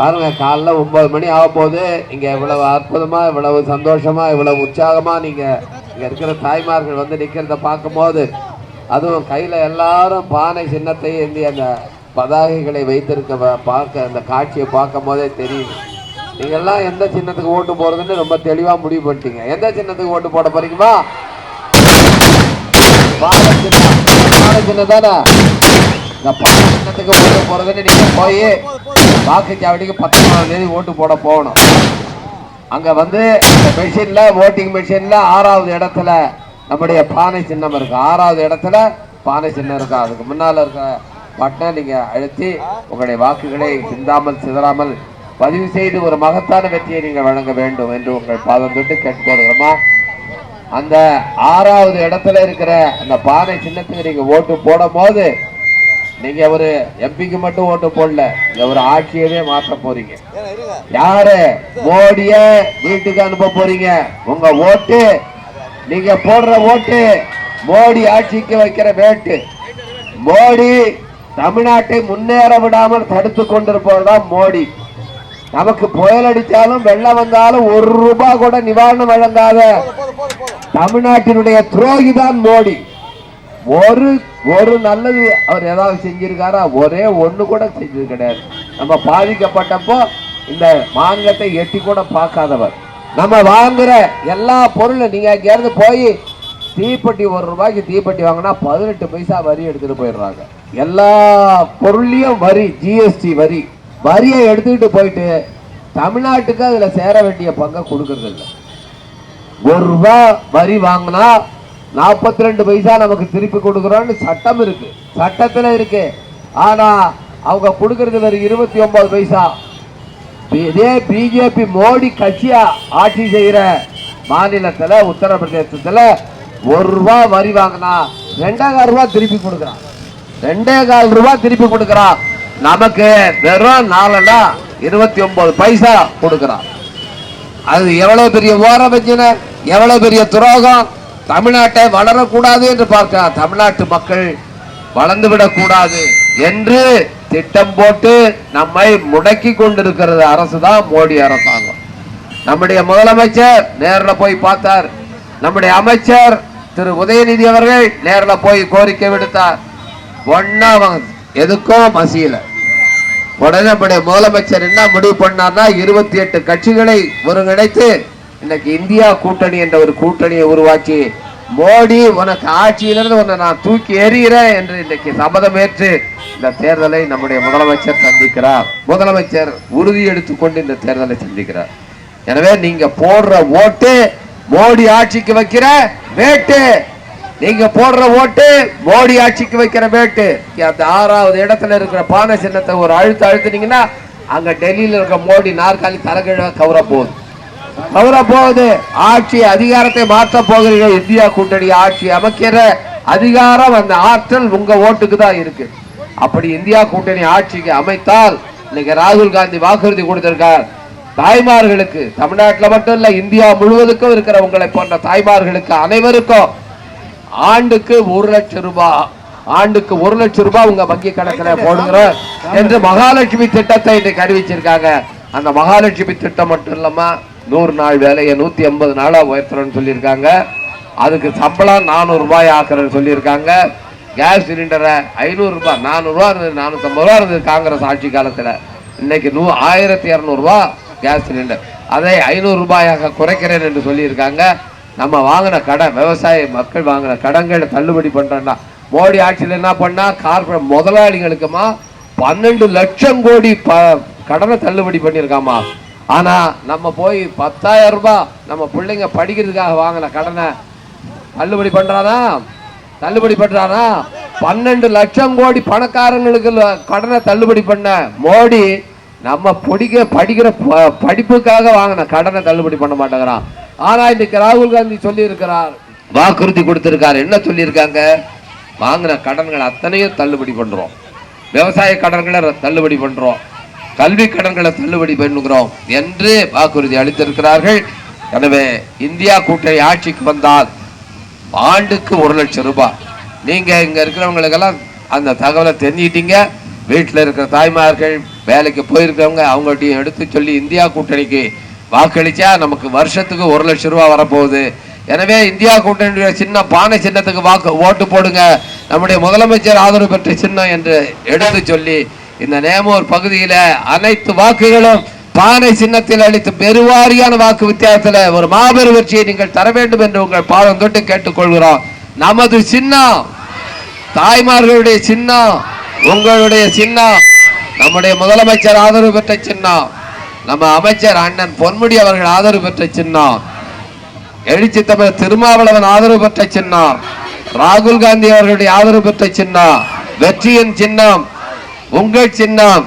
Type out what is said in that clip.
பாருங்க, காலைல 9 மணி ஆக போது. இங்க இவ்வளவு அற்புதமா, இவ்வளவு சந்தோஷமா, இவ்வளவு உற்சாகமா நீங்க இங்க இருக்கிற தாய்மார்கள் வந்து நிக்கிறத பார்க்கும் போது, அதுவும் கையில எல்லாரும் பானை சின்னத்தை ஏந்தி அந்த பதாகைகளை வைத்திருக்க பார்க்க அந்த காட்சியை பார்க்கும் போதே தெரியும். நீங்க எல்லாம் எந்த சின்னத்துக்கு ஓட்டு போறதுன்னு ரொம்ப தெளிவா முடிவு பண்ணிட்டீங்க. எந்த சின்னத்துக்கு ஓட்டு போட போறீங்களா? பானை சின்னம் தானே. இந்த பானை சின்னத்துக்கு ஓட்டு போறதுன்னு நீங்க போய் வாக்குச்சாவடிக்கு 19ஆம் தேதி ஓட்டு போட போகணும். அங்க வந்து இந்த மெஷின்ல, ஓட்டிங் மெஷின்ல 6வது இடத்துல நம்முடைய பானை சின்னம் இருக்கு. 6வது இடத்துல பானை சின்னம் இருக்கு. அதுக்கு முன்னால இருக்க பட்டனை நீங்க அழுத்தி உங்களுடைய வாக்குகளை சிந்தாமல் சிதறாமல் பதிவு செய்து ஒரு மகத்தான வெற்றியை நீங்க வழங்க வேண்டும் என்று உங்கள் பாதம் தொட்டு கேட்டுக்கொள்கிறோமா. அந்த 6வது இடத்துல இருக்கிற அந்த பானை சின்னத்துக்கு நீங்க ஓட்டு போடும் போது நீங்க ஒரு எம்பிக்கு மட்டும் ஓட்டு போடல, நீங்க ஒரு ஆட்சியவே மாற்ற போறீங்க. யாரு? மோடிய வீட்டுக்கு அனுப்ப போறீங்க. உங்க ஓட்டு, நீங்க போடுற ஓட்டு மோடி ஆட்சிக்கு வைக்கிற வேட்டு. மோடி தமிழ்நாட்டை முன்னேற விடாமல் தடுத்து கொண்டிருப்பதுதான் மோடி. நமக்கு புயல் அடித்தாலும் வெள்ளம் வந்தாலும் 1 ரூபாய் கூட நிவாரணம் வழங்காத தமிழ்நாட்டினுடைய துரோகி தான் மோடி. ஒரு நல்லது அவர் ஏதாவது செஞ்சிருக்காரா? ஒரே ஒண்ணு கூட செஞ்சது கிடையாது. நம்ம பாதிக்கப்பட்டப்போ இந்த மாநிலத்தை எட்டி கூட பார்க்காதவர். நம்ம வாங்குற எல்லா பொருளும், நீங்க இருந்து போய் தீப்பெட்டி 1 ரூபாய்க்கு தீப்பெட்டி வாங்கினா 18 பைசா வரி எடுத்துட்டு போயிடுறாங்க. எல்லா பொருளையும் வரி, ஜிஎஸ்டி வரியை எடுத்துக்கிட்டு போயிட்டு தமிழ்நாட்டுக்கு அதுல சேர வேண்டிய பங்கை கொடுக்கறது இல்லை. 1 ரூபாய் வரி வாங்கினா 42 பைசா நமக்கு திருப்பி கொடுக்குறோம்னு சட்டம் இருக்கு, சட்டத்துல இருக்கு. ஆனா அவங்க கொடுக்கறது வேற 29 பைசா. இதே பிஜேபி மோடி கட்சியா ஆட்சி செய்யற மாநிலத்துல, உத்தரப்பிரதேசத்துல 1 ரூபாய் வரி வாங்கினா 2.25 ரூபாய் திருப்பி கொடுக்குறான். 2.25 ரூபாய் திருப்பி கொடுக்குறான். நமக்கு வெறும் 4.29 பைசா கொடுக்குறான். அது எவ்வளவு பெரிய ஓரவஞ்சனை, எவ்வளவு பெரிய துரோகம். தமிழ்நாட்டை வளரக்கூடாது என்று பார்க்கிறார். தமிழ்நாட்டு மக்கள் வளர்ந்துவிடக் கூடாது என்று திட்டம் போட்டு நம்மை முடக்கி கொண்டிருக்கிறது அரசு தான் மோடி அரசாங்கம். நம்முடைய முதலமைச்சர் நேரில் போய் பார்த்தார். நம்முடைய அமைச்சர் திரு உதயநிதி அவர்கள் நேரில் போய் கோரிக்கை விடுத்தார். ஒன்னா எதுக்கும் மசியல. உடனே நம்முடைய முதலமைச்சர் என்ன முடிவு பண்ணார்னா, 28 கட்சிகளை ஒருங்கிணைத்து இன்னைக்கு இந்தியா கூட்டணி என்ற ஒரு கூட்டணியை உருவாக்கி, மோடி உனக்கு ஆட்சியிலிருந்து உன்னை நான் தூக்கி எறிகிறேன் என்று இன்னைக்கு சபதம் ஏற்று இந்த தேர்தலை நம்முடைய முதலமைச்சர் சந்திக்கிறார். முதலமைச்சர் உறுதி எடுத்துக்கொண்டு இந்த தேர்தலை சந்திக்கிறார். எனவே நீங்க போடுற ஓட்டு மோடி ஆட்சிக்கு வைக்கிற வேட்டு. நீங்க போடுற ஓட்டு மோடி ஆட்சிக்கு வைக்கிற வேட்டு. அந்த 6வது இடத்துல இருக்கிற பானை சின்னத்தை ஒரு அழுத்தினீங்கன்னா அங்க டெல்லியில இருக்க மோடி நாற்காலி தலைகீழ கவர போகுது. ஆட்சி அதிகாரத்தை மாற்ற போகிறீர்கள். இந்தியா கூட்டணி ஆட்சி அமைக்கிற அதிகாரம், அந்த ஆற்றல் உங்க ஓட்டுக்கு தான் இருக்கு. அப்படி இந்தியா கூட்டணி ஆட்சிக்கு அமைத்தால், இன்னைக்கு ராகுல் காந்தி வாக்குறுதி கொடுத்திருக்கார் தாய்மார்களுக்கு. தமிழ்நாட்டில் மட்டும் இல்ல, இந்தியா முழுவதுக்கும் இருக்கிற உங்களை போன்ற தாய்மார்களுக்கு அனைவருக்கும் ஆண்டுக்கு 1 லட்சம் ரூபாய், ஆண்டுக்கு 1 லட்சம் ரூபாய் உங்க வங்கி கணக்கில் போடுகிறோம் என்று மகாலட்சுமி திட்டத்தை இன்னைக்கு அறிவிச்சிருக்காங்க. அந்த மகாலட்சுமி திட்டம் மட்டும் இல்லாம 100 நாள் வேலையை 180 நாளா உயர்த்துறோம்னு சொல்லியிருக்காங்க. அதுக்கு சம்பளம் 400 ரூபாய் ஆக்குறன்னு சொல்லியிருக்காங்க. கேஸ் சிலிண்டரை 500 ரூபாய், 400 ரூபா இருந்தது, 450 ரூபா இருந்தது காங்கிரஸ் ஆட்சி காலத்துல. இன்னைக்கு 1200 ரூபாய் கேஸ் சிலிண்டர். அதை 500 ரூபாயாக குறைக்கிறேன் என்று சொல்லியிருக்காங்க. நம்ம வாங்கின கடன், விவசாய மக்கள் வாங்கின கடன்களை தள்ளுபடி பண்றோம்னா, மோடி ஆட்சியில் என்ன பண்ணா, கார்பரேட் முதலாளிகளுக்குமா 12 லட்சம் கோடி கடனை தள்ளுபடி பண்ணியிருக்காமா. ஆனா நம்ம போய் 10,000 ரூபாய் நம்ம பிள்ளைங்க படிக்கிறதுக்காக வாங்கின கடனை தள்ளுபடி பண்றானா? 12 லட்சம் கோடி பணக்காரங்களுக்கு கடனை தள்ளுபடி பண்ண மோடி நம்ம படிக்கிற படிப்புக்காக வாங்கின கடனை தள்ளுபடி பண்ண மாட்டேங்கிறான். ஆனா இன்னைக்கு ராகுல் காந்தி சொல்லி இருக்கிறார், வாக்குறுதி கொடுத்திருக்காரு. என்ன சொல்லியிருக்காங்க? வாங்கின கடன்கள் அத்தனையும் தள்ளுபடி பண்றோம், விவசாய கடன்களை தள்ளுபடி பண்றோம், கல்வி கடன்களை தள்ளுபடி பண்ணுகிறோம் என்று வாக்குறுதி அளித்திருக்கிறார்கள். எனவே இந்தியா கூட்டணி ஆட்சிக்கு வந்தால் ஆண்டுக்கு 1 லட்சம் ரூபாய். நீங்க இங்க இருக்கிறவங்களுக்கெல்லாம் அந்த தகவலை தெரிஞ்சிட்டீங்க. வீட்டில் இருக்கிற தாய்மார்கள், வேலைக்கு போயிருக்கவங்க, அவங்கள்ட்டையும் எடுத்து சொல்லி இந்தியா கூட்டணிக்கு வாக்களிச்சா நமக்கு வருஷத்துக்கு 1 லட்சம் ரூபாய் வரப்போகுது. எனவே இந்தியா கூட்டணியுடைய சின்னம் பானை சின்னத்துக்கு ஓட்டு போடுங்க, நம்முடைய முதலமைச்சர் ஆதரவு பெற்ற சின்னம் என்று எடுத்து சொல்லி இந்த நேமூர் பகுதியில அனைத்து வாக்குகளும் பானை சின்னத்தில் அளித்து பெருவாரியான வாக்கு வித்தியாசத்தில் ஒரு மாபெரும் வெற்றியை நீங்கள் தர வேண்டும் என்று உங்கள் பாதம் தொட்டு கேட்டுக்கொள்கிறோம். நமது சின்னம் தாய்மார்களுடைய சின்னம், உங்களுடைய சின்னம், நம்முடைய முதலமைச்சர் ஆதரவு பெற்ற சின்னம், நம்ம அமைச்சர் அண்ணன் பொன்முடி அவர்கள் ஆதரவு பெற்ற சின்னம், எழுச்சி தமிழர் திருமாவளவன் ஆதரவு பெற்ற சின்னம், ராகுல் காந்தி அவர்களுடைய ஆதரவு பெற்ற சின்னம், வெற்றியின் சின்னம், உங்கள் சின்னம்